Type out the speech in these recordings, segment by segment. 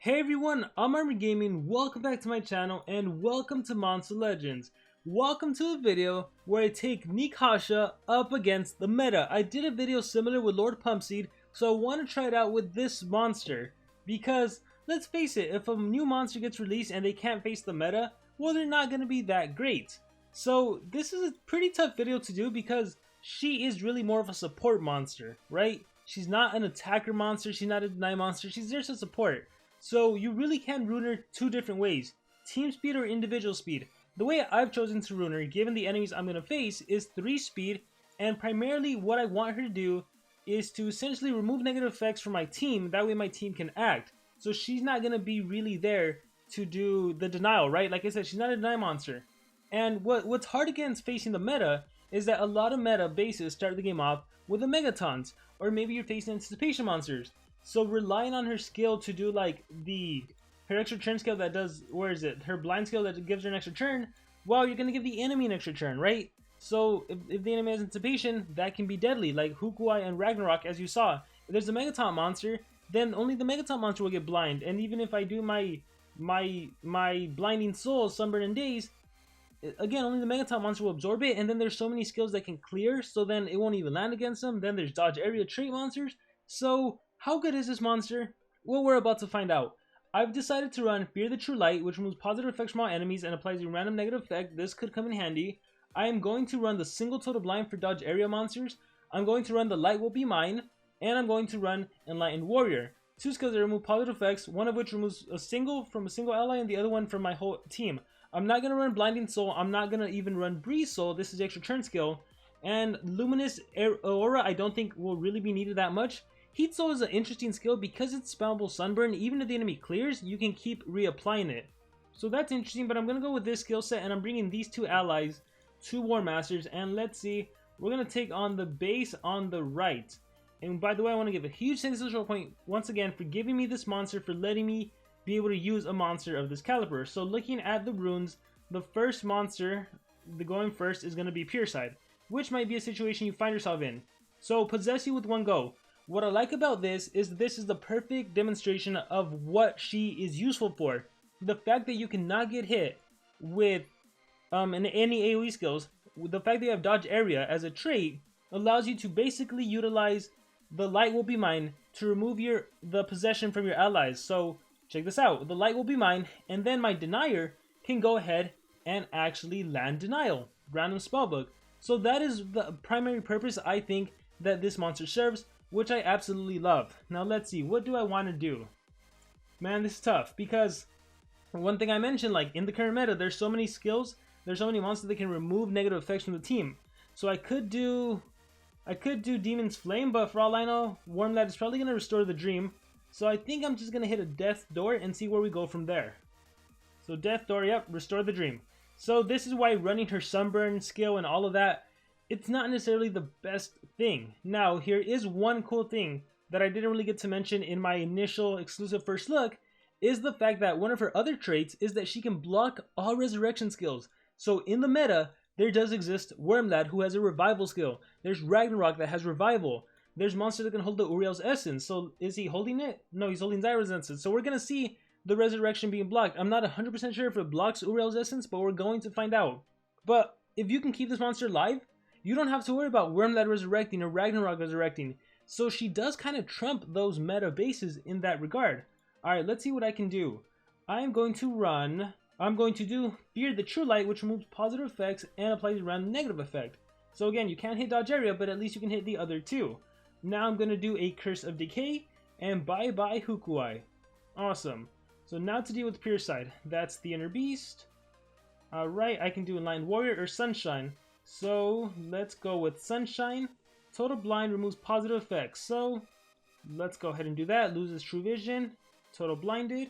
Hey everyone, I'm Armor Gaming, welcome back to my channel and welcome to Monster Legends. Welcome to a video where I take Nikasia up against the meta. I did a video similar with Lord Pumpseed, so I want to try it out with this monster. Because, let's face it, if a new monster gets released and they can't face the meta, well they're not going to be that great. So this is a pretty tough video to do because she is really more of a support monster, right? She's not an attacker monster, she's not a deny monster, she's there to support. So you really can rune her two different ways, team speed or individual speed. The way I've chosen to rune her, given the enemies I'm going to face, is 3 speed, and primarily what I want her to do is to essentially remove negative effects from my team, that way my team can act. So she's not going to be really there to do the denial, right? Like I said, she's not a deny monster. And what's hard against facing the meta is that a lot of meta bases start the game off with the Megatons, or maybe you're facing anticipation monsters. So relying on her skill to do like her extra turn skill that does, where is it? Her blind skill that gives her an extra turn, well, you're going to give the enemy an extra turn, right? So if the enemy has anticipation, that can be deadly, like Hukuai and Ragnarök as you saw. If there's a Megaton monster, then only the Megaton monster will get blind, and even if I do my blinding soul, sunburn and daze, again, only the Megaton monster will absorb it, and then there's so many skills that can clear, so then it won't even land against them. Then there's dodge area trait monsters. So how good is this monster? Well, we're about to find out. I've decided to run Fear the True Light, which removes positive effects from all enemies and applies a random negative effect. This could come in handy. I am going to run the single total blind for dodge area monsters. I'm going to run the Light Will Be Mine, and I'm going to run Enlightened Warrior. 2 skills that remove positive effects, one of which removes a single from a single ally and the other one from my whole team. I'm not going to run Blinding Soul, I'm not going to even run Breeze Soul, this is the extra turn skill. And Luminous Aura I don't think will really be needed that much. Heat Soul is an interesting skill because it's spammable sunburn. Even if the enemy clears, you can keep reapplying it. So that's interesting, but I'm going to go with this skill set, and I'm bringing these 2 allies, 2 War Masters, and let's see. We're going to take on the base on the right. And by the way, I want to give a huge thanks to SocialPoint once again for giving me this monster, for letting me be able to use a monster of this caliber. So looking at the runes, the first monster, the going first, is going to be Pureside, which might be a situation you find yourself in. So possess you with 1 go. What I like about this is the perfect demonstration of what she is useful for. The fact that you cannot get hit with any AoE skills, the fact that you have dodge area as a trait allows you to basically utilize the Light Will Be Mine to remove the possession from your allies. So check this out, the Light Will Be Mine, and then my denier can go ahead and actually land denial, random spellbook. So that is the primary purpose I think that this monster serves, which I absolutely love. Now let's see, what do I want to do? Man, this is tough, because one thing I mentioned, like in the current meta, there's so many skills, there's so many monsters that can remove negative effects from the team. So I could do Demon's Flame, but for all I know, Wormlad is probably going to restore the dream. So I think I'm just going to hit a Death Door and see where we go from there. So Death Door, yep, restore the dream. So this is why running her Sunburn skill and all of that, it's not necessarily the best thing. Now, here is one cool thing that I didn't really get to mention in my initial exclusive first look, is the fact that one of her other traits is that she can block all resurrection skills. So in the meta, there does exist Wormlad, who has a revival skill. There's Ragnarök that has revival. There's monsters that can hold the Uriel's essence. So is he holding it? No, he's holding Zyra's essence. So we're going to see the resurrection being blocked. I'm not 100% sure if it blocks Uriel's essence, but we're going to find out. But if you can keep this monster alive, you don't have to worry about Wormlad resurrecting or Ragnarök resurrecting. So she does kind of trump those meta bases in that regard. Alright, let's see what I can do. I'm going to do Fear the True Light, which removes positive effects and applies a random negative effect. So again, you can't hit dodge area, but at least you can hit the other 2. Now I'm going to do a Curse of Decay, and bye-bye Hukuai. Awesome. So now to deal with Pureside. That's the Inner Beast. Alright, I can do Enlightened Warrior or Sunshine. So let's go with Sunshine. Total Blind removes positive effects. So let's go ahead and do that. Loses True Vision. Total Blinded.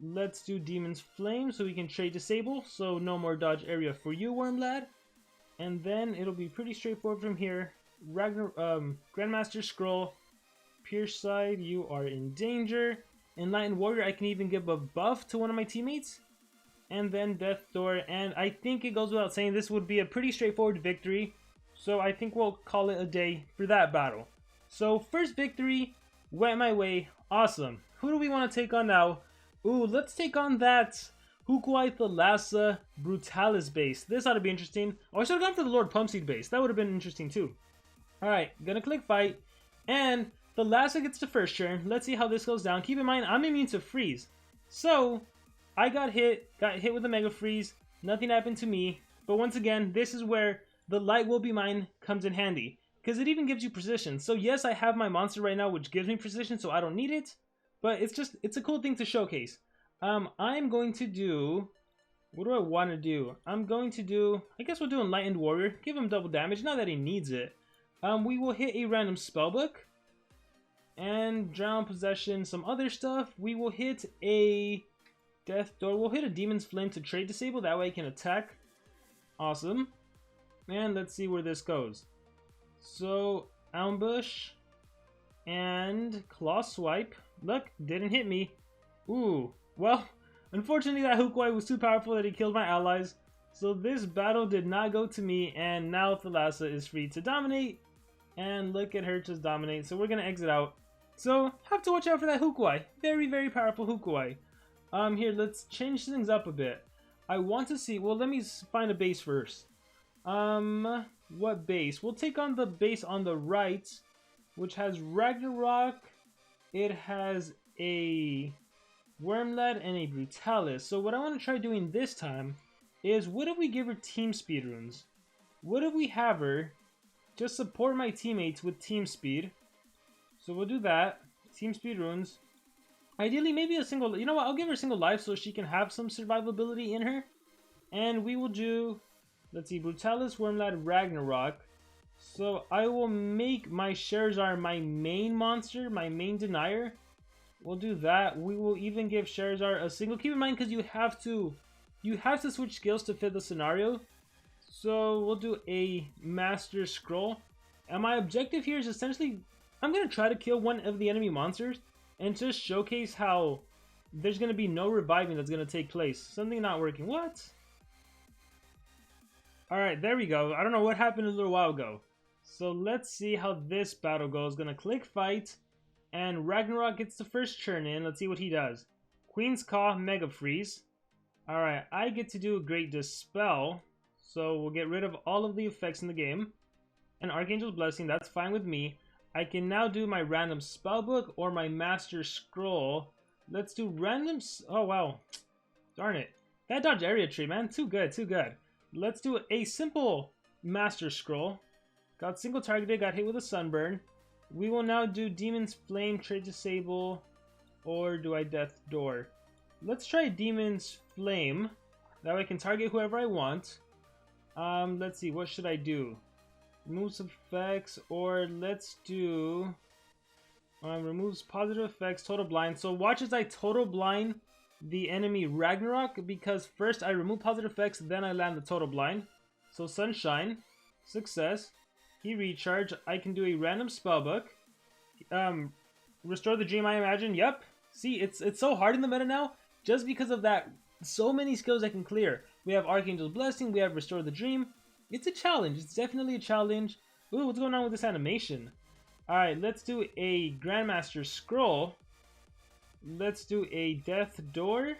Let's do Demon's Flame so we can trade Disable. So no more dodge area for you, Wormlad. And then it'll be pretty straightforward from here. Grandmaster Scroll. Pureside, you are in danger. Enlightened Warrior, I can even give a buff to one of my teammates. And then Death Door, and I think it goes without saying this would be a pretty straightforward victory, so I think we'll call it a day for that battle. So first victory went my way, awesome. Who do we want to take on now? Ooh, let's take on that Hukuai Thalassa Brutalis base. This ought to be interesting. Oh, I should have gone for the Lord Pumpseed base. That would have been interesting too. Alright, gonna click fight. And Thalassa gets the first turn. Let's see how this goes down. Keep in mind, I'm immune to freeze. So, I got hit with a Mega Freeze. Nothing happened to me. But once again, this is where the Light Will Be Mine comes in handy. Because it even gives you precision. So yes, I have my monster right now, which gives me precision, so I don't need it. But it's a cool thing to showcase. I'm going to do... What do I want to do? I'm going to do... I guess we'll do Enlightened Warrior. Give him double damage, not that he needs it. We will hit a random spellbook. And Drown, Possession, some other stuff. We will hit a Death Door. We'll hit a Demon's Flame to trade disable. That way I can attack. Awesome. And let's see where this goes. So, Ambush and Claw Swipe. Look, didn't hit me. Ooh, well, unfortunately that Hukuai was too powerful that he killed my allies. So this battle did not go to me, and now Thalassa is free to dominate. And look at her just dominate, so we're going to exit out. So, have to watch out for that Hukuai. Very, very powerful Hukuai. Here, let's change things up a bit. I want to see, well, let me find a base first. What base? We'll take on the base on the right, which has Ragnarök. It has a Wormlad and a Brutalis. So what I want to try doing this time is, what if we give her Team Speed runes? What if we have her just support my teammates with Team Speed? So we'll do that. Team Speed runes. Ideally, maybe a single... You know what? I'll give her a single life so she can have some survivability in her. And we will do... Let's see, Brutalis, Wormlad, Ragnarök. So I will make my Sherazar my main monster, my main denier. We'll do that. We will even give Sherazar a single. Keep in mind, because you have to switch skills to fit the scenario. So we'll do a Master Scroll. And my objective here is essentially, I'm going to try to kill one of the enemy monsters and just showcase how there's going to be no reviving that's going to take place. Something not working. What? Alright, there we go. I don't know what happened a little while ago. So let's see how this battle goes. Gonna click fight. And Ragnarök gets the first turn in. Let's see what he does. Queen's Caw, Mega Freeze. Alright, I get to do a Great Dispel. So we'll get rid of all of the effects in the game. And Archangel's Blessing, that's fine with me. I can now do my random spellbook or my Master Scroll. Let's do random... Oh, wow. Darn it. That dodge area tree, man. Too good, too good. Let's do a simple Master Scroll. Got single targeted, got hit with a Sunburn. We will now do Demon's Flame, Trade Disable, or do I Death Door? Let's try Demon's Flame. That way I can target whoever I want. Let's see, what should I do? Removes effects, or let's do... removes positive effects, Total Blind. So watch as I Total Blind the enemy Ragnarök, because first I remove positive effects, then I land the Total Blind. So Sunshine, success. He recharge. I can do a random spellbook. Restore the Dream, I imagine. Yep. See, it's so hard in the meta now, just because of that. So many skills I can clear. We have Archangel's Blessing, we have Restore the Dream. It's a challenge. It's definitely a challenge. Ooh, what's going on with this animation? Alright, let's do a Grandmaster Scroll. Let's do a Death Door.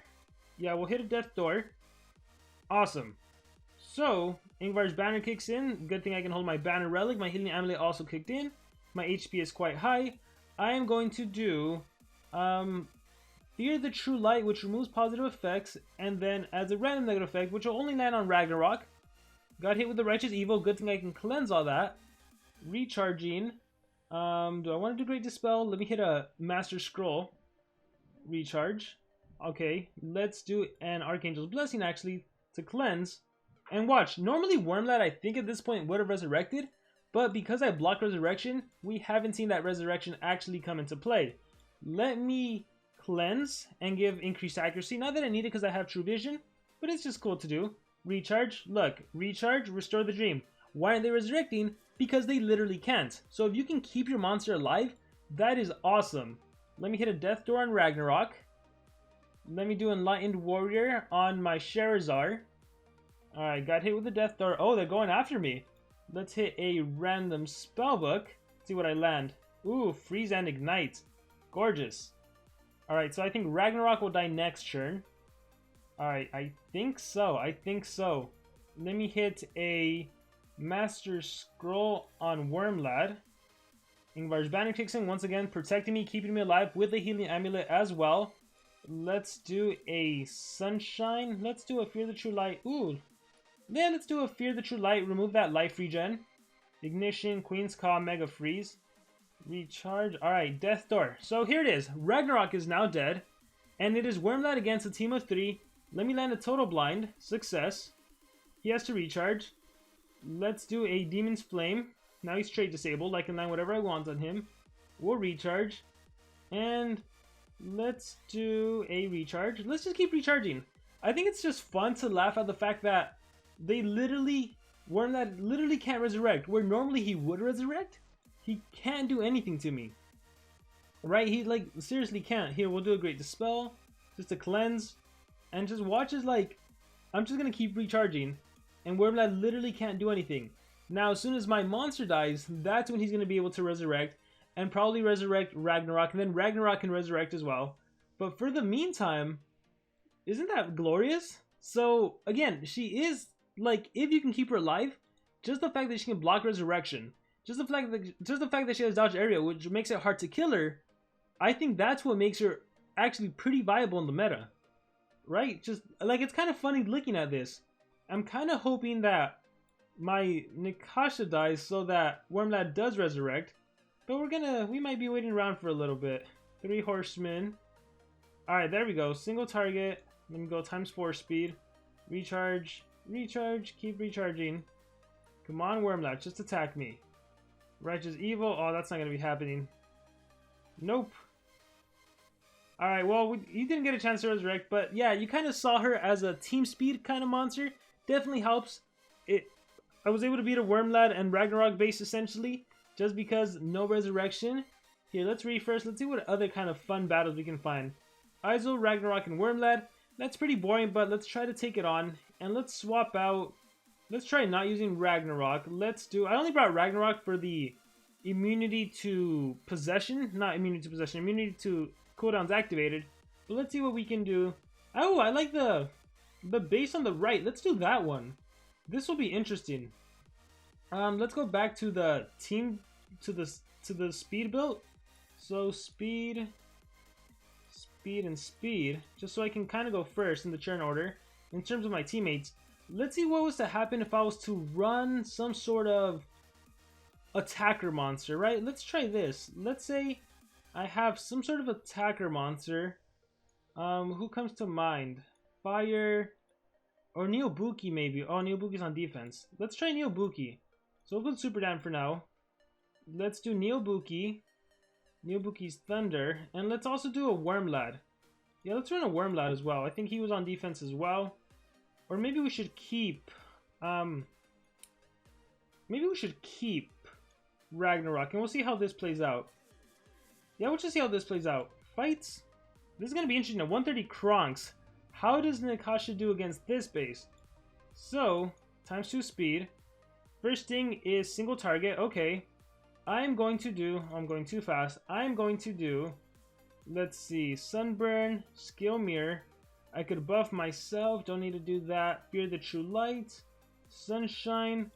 Yeah, we'll hit a Death Door. Awesome. So, Ingvar's Banner kicks in. Good thing I can hold my Banner Relic. My Healing Amulet also kicked in. My HP is quite high. I am going to do Fear the True Light, which removes positive effects, and then as a random negative effect, which will only land on Ragnarök. Got hit with the Righteous Evil. Good thing I can cleanse all that. Recharging. Do I want to do Great Dispel? Let me hit a Master Scroll. Recharge. Okay, let's do an Archangel's Blessing actually to cleanse. And watch, normally Wormlad I think at this point would have resurrected, but because I blocked Resurrection, we haven't seen that Resurrection actually come into play. Let me cleanse and give increased accuracy. Not that I need it because I have True Vision, but it's just cool to do. Recharge, look, recharge, Restore the Dream. Why aren't they resurrecting? Because they literally can't. So if you can keep your monster alive, that is awesome. Let me hit a Death Door on Ragnarök. Let me do Enlightened Warrior on my Sherazar. Alright, got hit with the Death Door. Oh, they're going after me. Let's hit a random spellbook. See what I land. Ooh, Freeze and Ignite. Gorgeous. Alright, so I think Ragnarök will die next turn. Alright, I think so. I think so. Let me hit a Master Scroll on Wormlad. Ingvar's banner kicks in once again, protecting me, keeping me alive with the healing amulet as well. Let's do a Sunshine. Let's do a Fear the True Light. Ooh. Yeah, let's do a Fear the True Light. Remove that life regen. Ignition, Queen's Call, Mega Freeze. Recharge. Alright, Death Door. So here it is. Ragnarök is now dead. And it is Wormlad against a team of 3. Let me land a Total Blind. Success. He has to recharge. Let's do a Demon's Flame. Now he's trade disabled. I can land whatever I want on him. We'll recharge. And let's do a recharge. Let's just keep recharging. I think it's just fun to laugh at the fact that they literally... Wormlad literally can't resurrect. Where normally he would resurrect, he can't do anything to me. Right? He, like, seriously can't. Here, we'll do a Great Dispel. Just to cleanse. And just watch as, like... I'm just gonna keep recharging. And Wormlad literally can't do anything. Now, as soon as my monster dies, that's when he's gonna be able to resurrect. And probably resurrect Ragnarök. And then Ragnarök can resurrect as well. But for the meantime... Isn't that glorious? So, again, she is... Like, if you can keep her alive, just the fact that she can block resurrection, just the fact that she has dodge area, which makes it hard to kill her, I think that's what makes her actually pretty viable in the meta, right? Just like, it's kind of funny looking at this. I'm kind of hoping that my Nikasia dies so that Wormlad does resurrect, but we might be waiting around for a little bit. 3 horsemen. All right, there we go. Single target. Let me go ×4 speed. Recharge. Recharge, keep recharging. Come on, Wormlad, just attack me. Righteous Evil, oh, that's not gonna be happening. Nope. Alright, well, he didn't get a chance to resurrect, but yeah, you kind of saw her as a team speed kind of monster. Definitely helps. I was able to beat a Wormlad and Ragnarök base essentially, just because no resurrection. Here, let's read first. Let's see what other kind of fun battles we can find. Iso, Ragnarök, and Wormlad. That's pretty boring, but let's try to take it on. And let's swap out... Let's try not using Ragnarök. Let's do... I only brought Ragnarök for the immunity to possession. Not immunity to possession. Immunity to cooldowns activated. But let's see what we can do. Oh, I like the base on the right. Let's do that one. This will be interesting. Let's go back to the team... To the speed build. So, speed... Speed and speed, just so I can kind of go first in the turn order. In terms of my teammates, let's see what was to happen if I was to run some sort of attacker monster, right? Let's try this. Let's say I have some sort of attacker monster. Who comes to mind? Fire or Neobuki maybe. Oh, Neobuki's on defense. Let's try Neobuki. So we'll go Super Dam for now. Let's do Neobuki. Neobuki's Thunder, and let's also do a Wormlad. Yeah, let's run a Wormlad as well. I think he was on defense as well. Or maybe we should keep... maybe we should keep Ragnarök, and we'll see how this plays out. Yeah, we'll just see how this plays out. Fights? This is going to be interesting. At 130 Kronks, how does Nikasia do against this base? So, ×2 speed. First thing is single target. Okay. I'm going too fast. I'm going to do, let's see, Sunburn, Skill Mirror. I could buff myself, don't need to do that. Fear the True Light, Sunshine.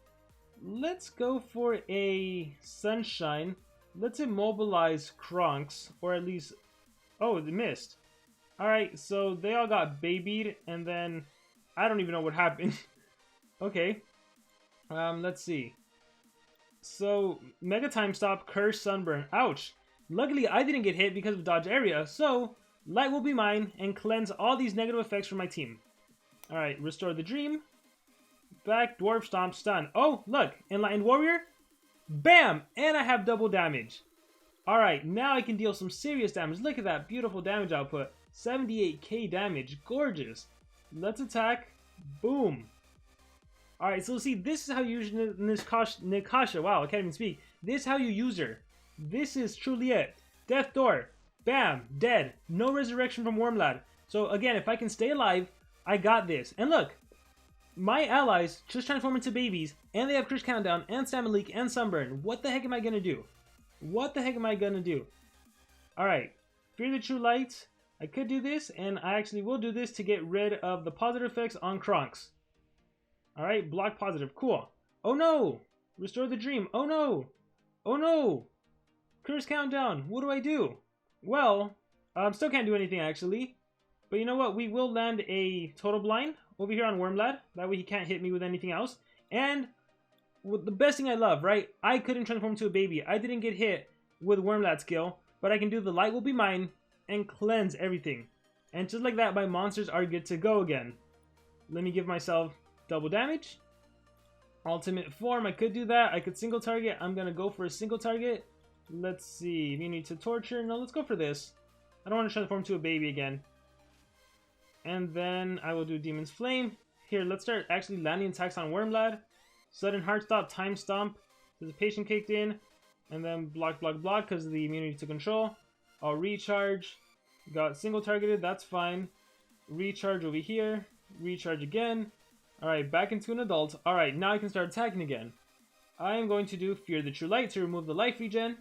Let's go for a Sunshine. Let's immobilize Kronks, or at least, oh, it missed. Alright, so they all got babied, and then, I don't even know what happened. Okay, let's see. So, Mega Time Stop, Curse, Sunburn. Ouch! Luckily, I didn't get hit because of dodge area, so Light will be mine and cleanse all these negative effects from my team. Alright, Restore the Dream. Back, Dwarf Stomp, Stun. Oh, look! Enlightened Warrior. Bam! And I have double damage. Alright, now I can deal some serious damage. Look at that beautiful damage output. 78k damage. Gorgeous. Let's attack. Boom. Alright, so see, this is how you use Nikasia. Wow, I can't even speak. This is how you use her. This is truly it. Death Door. Bam. Dead. No resurrection from Wormlad. So again, if I can stay alive, I got this. And look, my allies just transform into babies, and they have Crush Countdown, and Stamina Leak, and Sunburn. What the heck am I gonna do? What the heck am I gonna do? Alright. Fear the True Light. I could do this, and I actually will do this to get rid of the positive effects on Kronks. Alright, block positive. Cool. Oh no! Restore the dream. Oh no! Oh no! Curse countdown. What do I do? Well, still can't do anything actually. But you know what? We will land a total blind over here on Wormlad. That way he can't hit me with anything else. And the best thing I love, right? I couldn't transform into a baby. I didn't get hit with Wormlad skill. But I can do the light will be mine and cleanse everything. And just like that, my monsters are good to go again. Let me give myself double damage. Ultimate form, I could do that. I could single target. I'm going to go for a single target. Let's see. Immunity to torture. No, let's go for this. I don't want to transform to a baby again. And then I will do Demon's Flame. Here, let's start actually landing attacks on Wormlad. Sudden Heart Stop, Time Stomp. There's a patient kicked in. And then block, block, block because of the immunity to control. I'll recharge. Got single targeted, that's fine. Recharge over here. Recharge again. Alright, back into an adult. Alright, now I can start attacking again. I am going to do Fear the True Light to remove the life regen.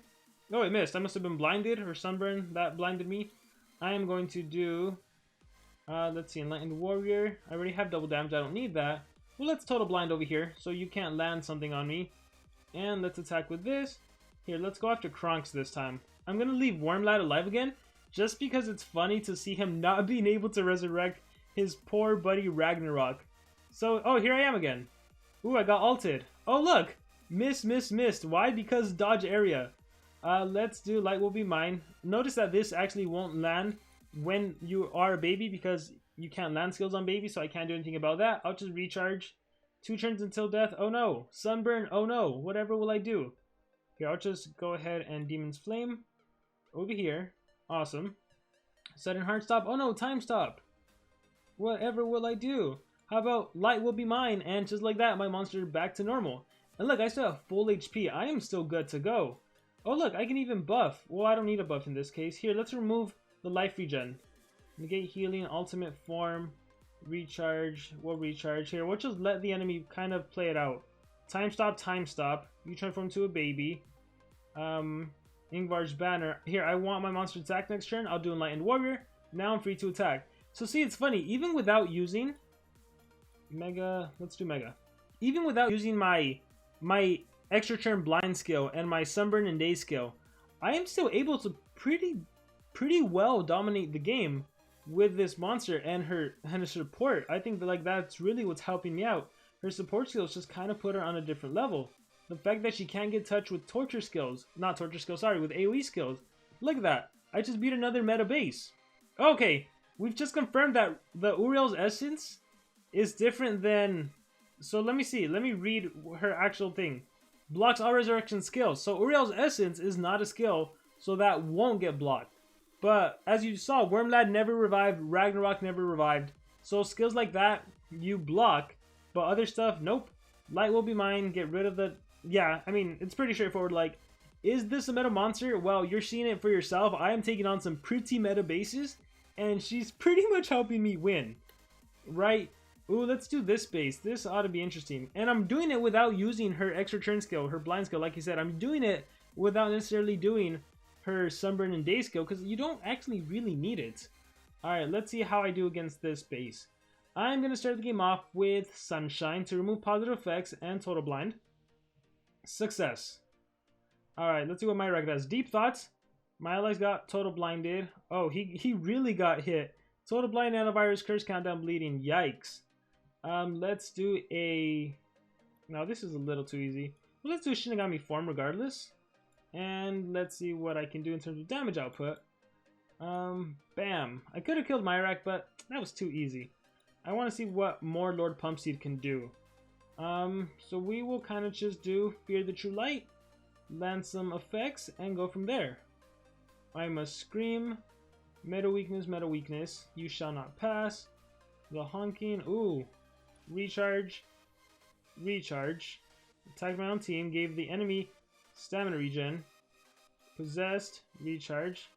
Oh, it missed. I must have been blinded or sunburn. That blinded me. I am going to do... let's see, Enlightened Warrior. I already have double damage. I don't need that. Well, let's Total Blind over here so you can't land something on me. And let's attack with this. Here, let's go after Kronks this time. I'm going to leave Wormlad alive again just because it's funny to see him not being able to resurrect his poor buddy Ragnarök. So, oh, here I am again. Ooh, I got ulted. Oh, look! Missed. Why? Because dodge area. Let's do Light Will Be Mine. Notice that this actually won't land when you are a baby because you can't land skills on baby, so I can't do anything about that. I'll just recharge. 2 turns until death. Oh no. Sunburn. Oh no. Whatever will I do? Here, I'll just go ahead and Demon's Flame over here. Awesome. Sudden Heart Stop. Oh no, Time Stop. Whatever will I do? How about Light Will Be Mine? And just like that, my monster is back to normal. And look, I still have full HP. I am still good to go. Oh look, I can even buff. Well, I don't need a buff in this case. Here, let's remove the life regen. Negate healing, ultimate form, recharge. We'll recharge here. We'll just let the enemy kind of play it out. Time stop. You transform to a baby. Ingvar's Banner. Here, I want my monster to attack next turn. I'll do Enlightened Warrior. Now I'm free to attack. So see, it's funny. Even without using Mega, let's do Mega. Even without using my extra turn blind skill and my Sunburn and Day skill, I am still able to pretty well dominate the game with this monster and her support. I think that like that's really what's helping me out. Her support skills just kind of put her on a different level. The fact that she can't get touched with torture skills, not torture skills, sorry, with AoE skills. Look at that. I just beat another meta base. Okay, we've just confirmed that the Uriel's Essence is different than... So let me see. Let me read her actual thing. Blocks all resurrection skills. So Uriel's Essence is not a skill, so that won't get blocked. But as you saw, Wormlad never revived, Ragnarök never revived. So skills like that, you block. But other stuff, nope. Light Will Be Mine, get rid of the... Yeah, I mean, it's pretty straightforward. Like, is this a meta monster? Well, you're seeing it for yourself. I am taking on some pretty meta bases, and she's pretty much helping me win. Right? Ooh, let's do this base. This ought to be interesting. And I'm doing it without using her extra turn skill, her blind skill. Like you said, I'm doing it without necessarily doing her Sunburn and Day skill, because you don't actually really need it. Alright, let's see how I do against this base. I'm going to start the game off with Sunshine to remove positive effects and Total Blind. Success. Alright, let's see what my Reg does. Deep Thoughts. My allies got Total Blinded. Oh, he really got hit. Total Blind, Antivirus, Curse, Countdown, Bleeding. Yikes. Let's do a... No, this is a little too easy. Well, let's do a Shinigami form regardless. And let's see what I can do in terms of damage output. Bam. I could have killed Myrak, but that was too easy. I want to see what more Lord Pumpseed can do. So we will kind of just do Fear the True Light, land some effects, and go from there. I must scream. Meta weakness. You shall not pass. The honking. Ooh. Recharge. Attack my own team. Gave the enemy stamina regen. Possessed. Recharge.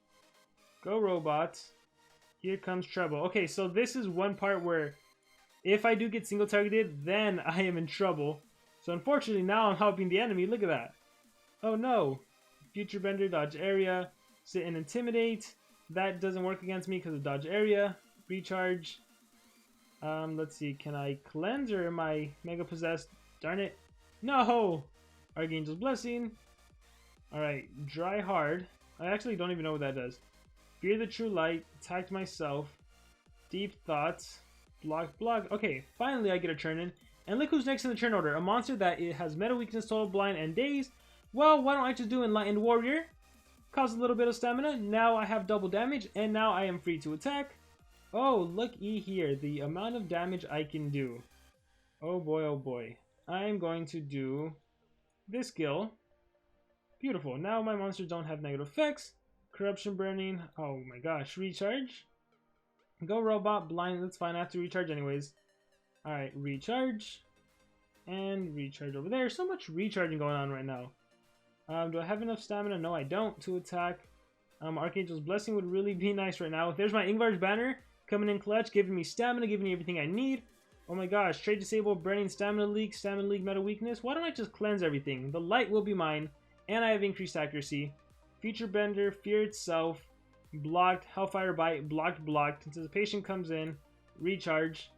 Go robot. Here comes trouble. Okay, so this is one part where if I do get single targeted, then I am in trouble. So unfortunately now I'm helping the enemy. Look at that. Oh no. Future Bender, dodge area. Sit and intimidate. That doesn't work against me because of dodge area. Recharge. Let's see. Can I cleanse or am I mega possessed? Darn it. No! Archangel's Blessing. Alright, dry hard. I actually don't even know what that does. Fear the True Light. Attacked myself. Deep Thoughts. Block. Okay, finally I get a turn in. And look who's next in the turn order. A monster that it has meta weakness, total blind, and daze. Well, why don't I just do Enlightened Warrior? Cost a little bit of stamina. Now I have double damage, and now I am free to attack. Oh, looky here. The amount of damage I can do. Oh boy, oh boy. I'm going to do this skill. Beautiful. Now my monsters don't have negative effects. Corruption Burning. Oh my gosh. Recharge. Go Robot. Blind. That's fine. I have to recharge anyways. Alright. Recharge. And recharge over there. So much recharging going on right now. Do I have enough stamina? No, I don't to attack. Archangel's Blessing would really be nice right now. There's my Ingvar's Banner. Coming in clutch. Giving me stamina. Giving me everything I need. Oh my gosh. Trade Disable. Burning Stamina Leak. Stamina Leak Meta Weakness. Why don't I just cleanse everything? The light will be mine. And I have increased accuracy. Future Bender, Fear Itself, Blocked, Hellfire Bite, Blocked. Anticipation comes in, Recharge,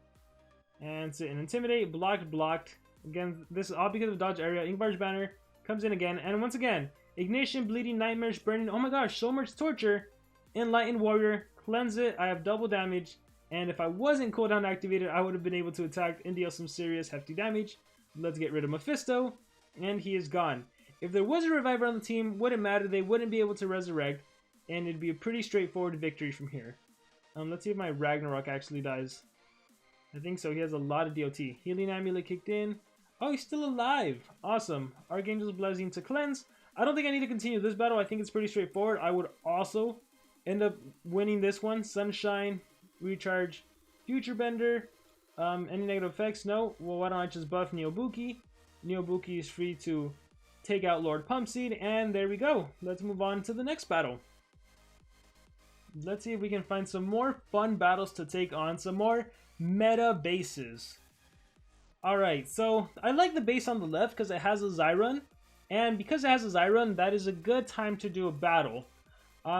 and Sit and Intimidate, Blocked. Again, this is all because of dodge area. Ingvar's Banner comes in again, and once again, Ignition, Bleeding, Nightmares, Burning. Oh my gosh, so much torture. Enlightened Warrior, Cleanse it. I have double damage, and if I wasn't cooldown activated, I would have been able to attack and deal some serious hefty damage. Let's get rid of Mephisto, and he is gone. If there was a reviver on the team, wouldn't matter. They wouldn't be able to resurrect, and it'd be a pretty straightforward victory from here. Let's see if my Ragnarök actually dies. I think so. He has a lot of DOT. Healing Amulet kicked in. Oh, he's still alive. Awesome. Archangel's Blessing to cleanse. I don't think I need to continue this battle. I think it's pretty straightforward. I would also end up winning this one. Sunshine, Recharge, Future Bender. Any negative effects? No. Well, why don't I just buff Neobuki? Neobuki is free to take out Lord Pumpseed, and there we go. Let's move on to the next battle. Let's see if we can find some more fun battles to take on, some more meta bases. Alright, so I like the base on the left because it has a Xyrun, and because it has a Xyrun, that is a good time to do a battle.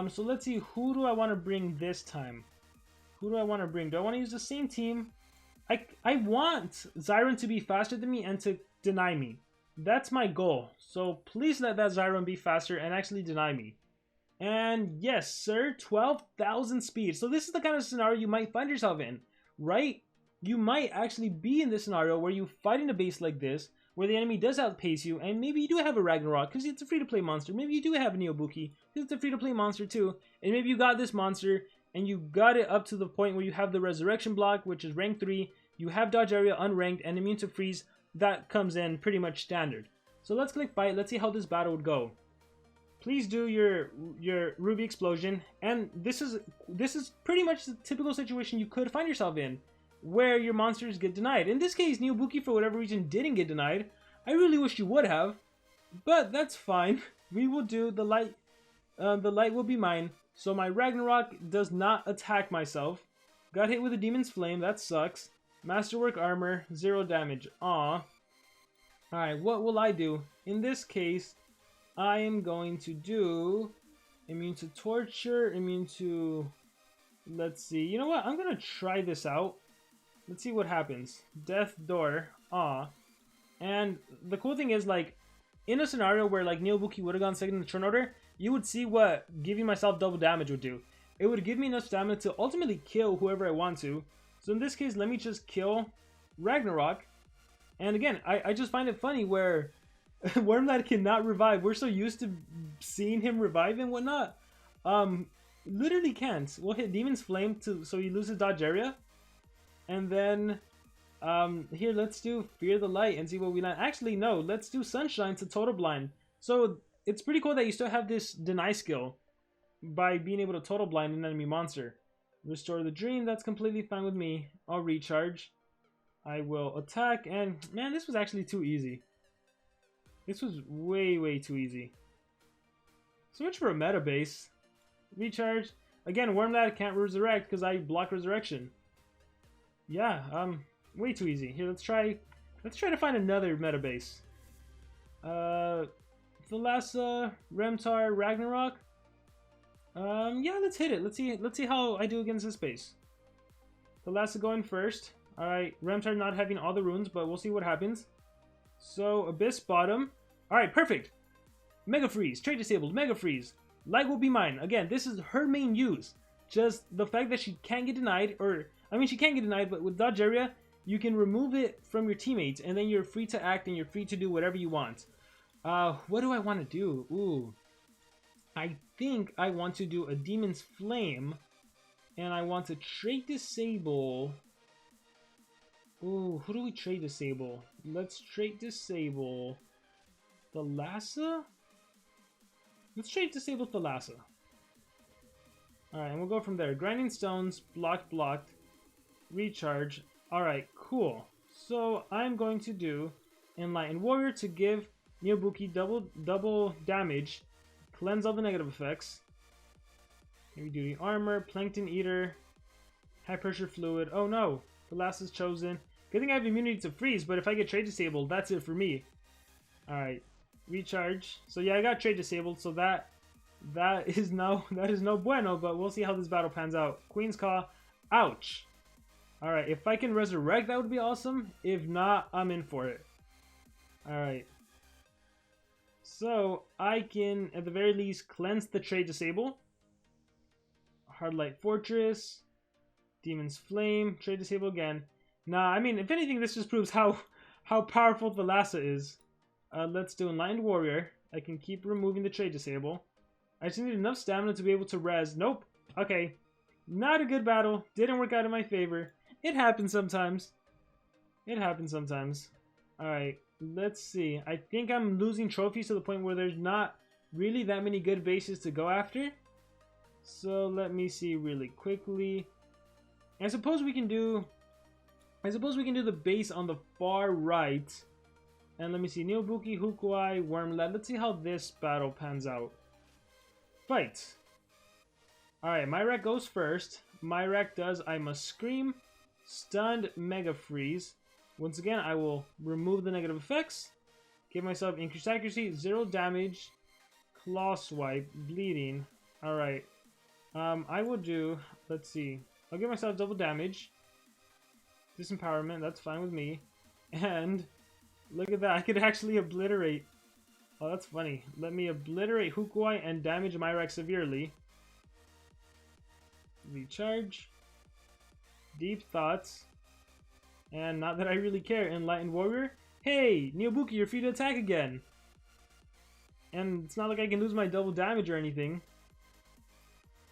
So let's see, who do I want to bring this time? Who do I want to bring? Do I want to use the same team? I want Xyrun to be faster than me and to deny me. That's my goal. So please let that Xyrun be faster and actually deny me. And yes, sir, 12,000 speed. So this is the kind of scenario you might find yourself in, right? You might actually be in this scenario where you fight in a base like this, where the enemy does outpace you, and maybe you do have a Ragnarök because it's a free-to-play monster. Maybe you do have a Neobuki because it's a free-to-play monster too. And maybe you got this monster and you got it up to the point where you have the Resurrection block, which is rank 3. You have dodge area unranked and immune to freeze. That comes in pretty much standard. So let's click fight. Let's see how this battle would go. Please do your Ruby Explosion. And this is pretty much the typical situation you could find yourself in, where your monsters get denied. In this case, Neobuki for whatever reason didn't get denied. I really wish you would have, but that's fine. We will do the light. The light will be mine. So my Ragnarök does not attack myself. Got hit with a Demon's Flame. That sucks. Masterwork Armor, 0 damage. Aw. Alright, what will I do? In this case, I am going to do immune to torture, immune to... Let's see. You know what? I'm going to try this out. Let's see what happens. Death Door. Aw. And the cool thing is, like, in a scenario where, like, Neobuki would have gone second in the turn order, you would see what giving myself double damage would do. It would give me enough stamina to ultimately kill whoever I want to. So in this case, let me just kill Ragnarök. And again, I just find it funny where Wormlad cannot revive. We're so used to seeing him revive and whatnot. Literally can't. We'll hit Demon's Flame so he loses dodge area. And then here, let's do Fear the Light and see what we land. Actually, no, let's do Sunshine to Total Blind. So it's pretty cool that you still have this deny skill by being able to Total Blind an enemy monster. Restore the Dream, that's completely fine with me. I'll recharge. I will attack, and man, this was actually too easy. This was way too easy. So much for a meta base. Recharge. Again, Wormlad can't resurrect because I block resurrection. Yeah, way too easy. Here, let's try to find another meta base. Thalassa, Remtar, Ragnarök. Yeah, let's hit it. Let's see how I do against this base. Thalassa going first. Alright, Remtar not having all the runes, but we'll see what happens. So, Abyss bottom. Alright, perfect. Mega Freeze, trade disabled, Mega Freeze. Light will be mine. Again, this is her main use. Just the fact that she can't get denied, or, I mean, she can get denied, but with Dodge Area, you can remove it from your teammates, and then you're free to act, and you're free to do whatever you want. What do I want to do? Ooh. I think I want to do a Demon's Flame, and I want to trade disable. Ooh, who do we trade disable? Let's trade disable Thalassa? Let's trade disable Thalassa. Alright, and we'll go from there. Grinding Stones, blocked, blocked. Recharge. Alright, cool. So I'm going to do Enlightened Warrior to give Neobuki double damage. Cleanse all the negative effects. Heavy Duty Armor, Plankton Eater, High Pressure Fluid. Oh no, Thalassa's chosen. Good thing I have immunity to freeze, but if I get trade disabled, that's it for me. Alright, recharge. So yeah, I got trade disabled, so that is no bueno, but we'll see how this battle pans out. Queen's Caw. Ouch. Alright, if I can resurrect, that would be awesome. If not, I'm in for it. Alright. So I can, at the very least, cleanse the trade disable. Hardlight Fortress. Demon's Flame. Trade disable again. Nah, I mean, if anything, this just proves how powerful Thalassa is. Let's do Enlightened Warrior. I can keep removing the trade disable. I just need enough stamina to be able to res. Nope. Okay. Not a good battle. Didn't work out in my favor. It happens sometimes. It happens sometimes. Alright. Let's see. I think I'm losing trophies to the point where there's not really that many good bases to go after. So let me see really quickly. I suppose we can do the base on the far right. And let me see. Neobuki, Hukuai, Wormlad. Let's see how this battle pans out. Fight. Alright, Myrak goes first. Myrak does I Must Scream. Stunned Mega Freeze. Once again, I will remove the negative effects. Give myself increased accuracy, 0 damage, Claw Swipe, Bleeding. Alright. I will do, let's see. I'll give myself double damage. Disempowerment, that's fine with me. And look at that, I could actually obliterate. Oh, that's funny. Let me obliterate Hukuai and damage Myrak severely. Recharge. Deep Thoughts. And not that I really care, Enlightened Warrior. Hey, Neobuki, you're free to attack again. And it's not like I can lose my double damage or anything.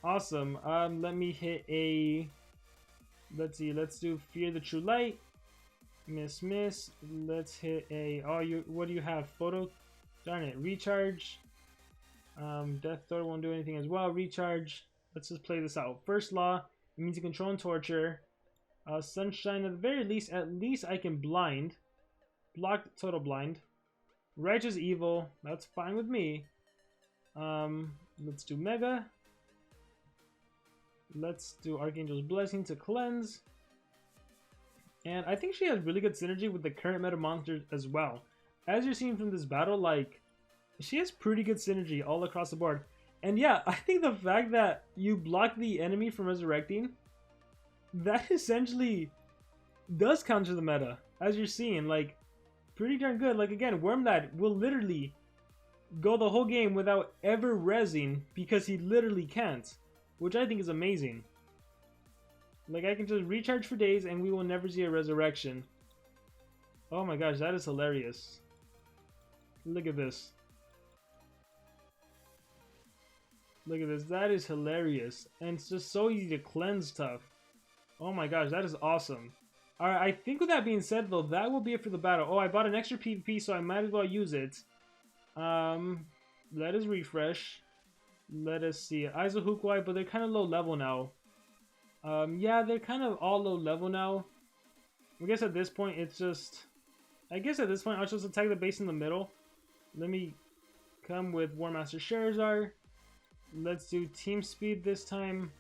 Awesome. Let me hit a... Let's see, let's do Fear the True Light. Miss. Let's hit a... Oh, what do you have? Photo? Darn it. Recharge. Death Throw won't do anything as well. Recharge. Let's just play this out. First Law. It means to control and torture. Sunshine, at the very least, I can blind. Block total blind. Righteous Evil, that's fine with me. Let's do Mega. Let's do Archangel's Blessing to cleanse. And I think she has really good synergy with the current meta monsters as well. As you're seeing from this battle, like, she has pretty good synergy all across the board. And yeah, I think the fact that you block the enemy from resurrecting, that essentially does counter the meta, as you're seeing. Like, pretty darn good. Like, again, Wormlad will literally go the whole game without ever rezzing because he literally can't, which I think is amazing. Like, I can just recharge for days and we will never see a resurrection. Oh my gosh, that is hilarious. Look at this. Look at this. That is hilarious. And it's just so easy to cleanse stuff. Oh my gosh, that is awesome. Alright, I think with that being said, though, that will be it for the battle. Oh, I bought an extra PvP, so I might as well use it. Let us refresh. Let us see. Eyes of Hukuai, but they're kind of low level now. Yeah, they're kind of all low level now. I guess at this point, it's just... I guess at this point, I'll just attack the base in the middle. Let me come with War Master Sherazar. Let's do Team Speed this time.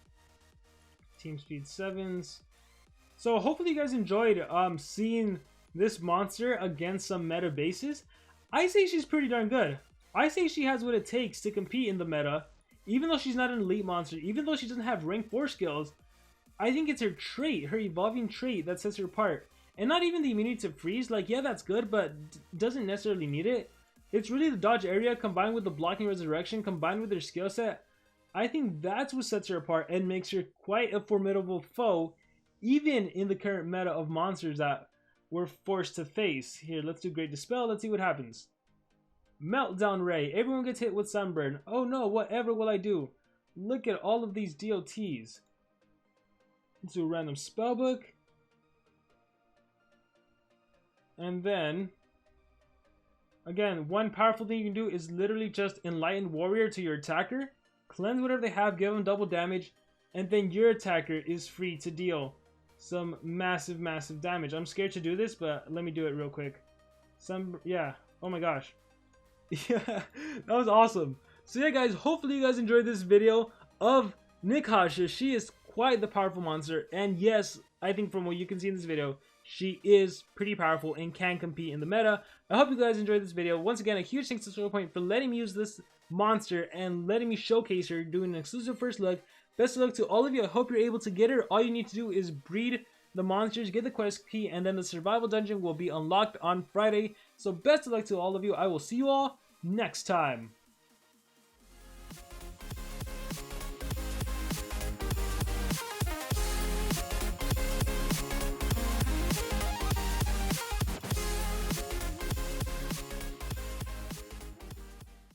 Team Speed 7s. So hopefully you guys enjoyed seeing this monster against some meta bases. I say she's pretty darn good. I say she has what it takes to compete in the meta. Even though she's not an elite monster, even though she doesn't have rank 4 skills, I think it's her trait, her evolving trait, that sets her apart. And not even the immunity to freeze. Like, yeah, that's good, but doesn't necessarily need it. It's really the dodge area combined with the blocking resurrection, combined with her skill set. I think that's what sets her apart and makes her quite a formidable foe, even in the current meta of monsters that we're forced to face. Here, let's do Great Dispel. Let's see what happens. Meltdown Ray. Everyone gets hit with Sunburn. Oh no, whatever will I do? Look at all of these DOTs. Let's do a random spellbook. And then, again, one powerful thing you can do is literally just Enlightened Warrior to your attacker. Cleanse whatever they have, give them double damage, and then your attacker is free to deal some massive, massive damage. I'm scared to do this, but let me do it real quick. Yeah, oh my gosh. Yeah, that was awesome. So yeah, guys, hopefully you guys enjoyed this video of Nikasia. She is quite the powerful monster, and yes, I think from what you can see in this video, she is pretty powerful and can compete in the meta. I hope you guys enjoyed this video. Once again, a huge thanks to SocialPoint for letting me use this monster and letting me showcase her, doing an exclusive first look. Best of luck to all of you. I hope you're able to get her. All you need to do is breed the monsters, get the quest key, and then the survival dungeon will be unlocked on Friday. So best of luck to all of you. I will see you all next time.